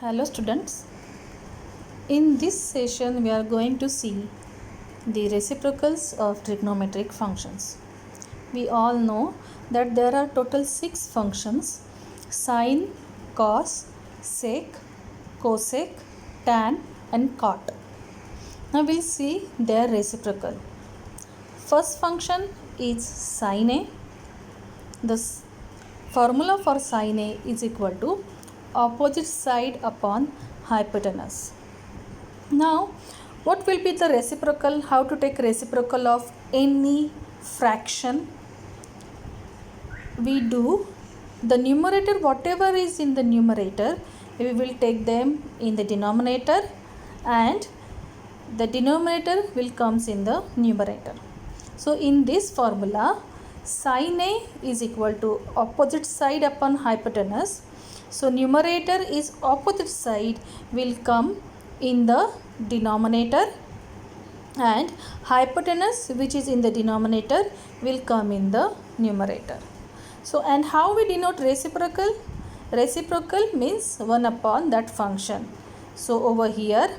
Hello students, in this session we are going to see the reciprocals of trigonometric functions. We all know that there are total 6 functions: sine, cos, sec, cosec, tan and cot. Now we'll see their reciprocal. First function is sin A. The formula for sin A is equal to opposite side upon hypotenuse. Now what will be the reciprocal? How to take reciprocal of any fraction? We do the numerator, whatever is in the numerator, we will take them in the denominator, and the denominator will comes in the numerator. So in this formula, sin A is equal to opposite side upon hypotenuse. So numerator is opposite side will come in the denominator, and hypotenuse which is in the denominator will come in the numerator. So and how we denote reciprocal? Reciprocal means 1 upon that function. So over here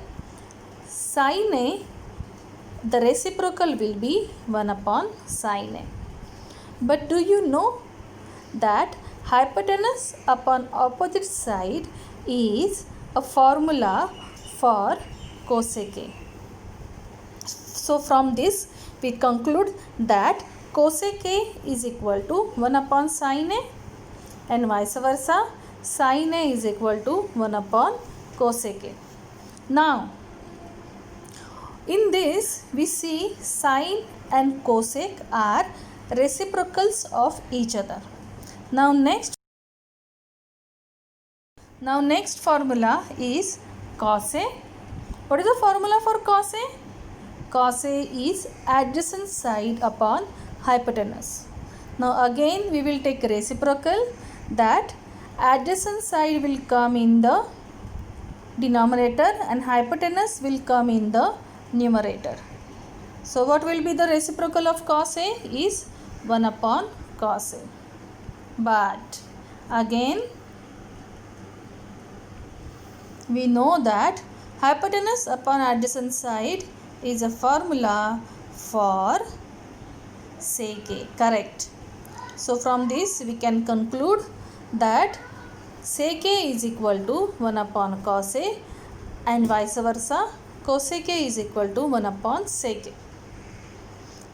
sin A, the reciprocal will be 1 upon sin A. But do you know that hypotenuse upon opposite side is a formula for cosec A? So from this we conclude that cosec A is equal to 1 upon sin A, and vice versa, sin A is equal to 1 upon cosec A. Now in this we see sine and cosec are reciprocals of each other. Now next formula is cos A. What is the formula for cos A? Cos A is adjacent side upon hypotenuse. Now again we will take reciprocal, that adjacent side will come in the denominator and hypotenuse will come in the numerator. So what will be the reciprocal of cos A is 1 upon cos A. But again we know that hypotenuse upon adjacent side is a formula for sec A, correct? So from this we can conclude that sec A is equal to 1 upon cos A, and vice versa, cosec A is equal to 1 upon sec A.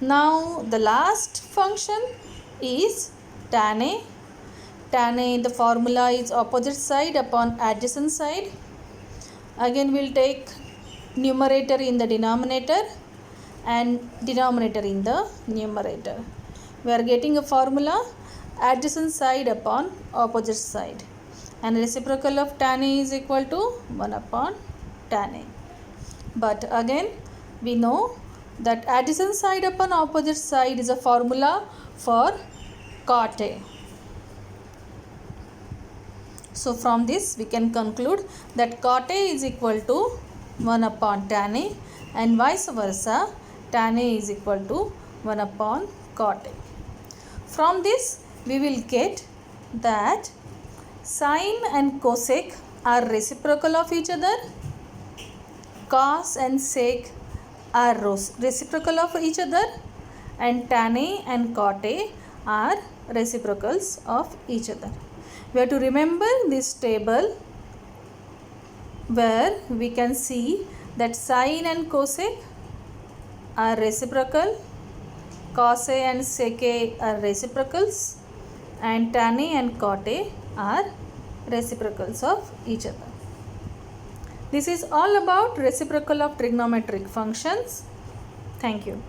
Now the last function is tan A. Tan A, the formula is opposite side upon adjacent side. Again we will take numerator in the denominator and denominator in the numerator. We are getting a formula adjacent side upon opposite side, and reciprocal of tan A is equal to 1 upon tan A. But again we know that adjacent side upon opposite side is a formula for cot A. So from this we can conclude that cot A is equal to 1 upon tan A, and vice versa, tan A is equal to 1 upon cot A. From this we will get that sine and cosec are reciprocal of each other, cos and sec are reciprocal of each other, and tan A and cot A are reciprocals of each other. We have to remember this table where we can see that sine and cosec are reciprocal, cos A and sec A are reciprocals, and tan A and cot A are reciprocals of each other. This is all about reciprocal of trigonometric functions. Thank you.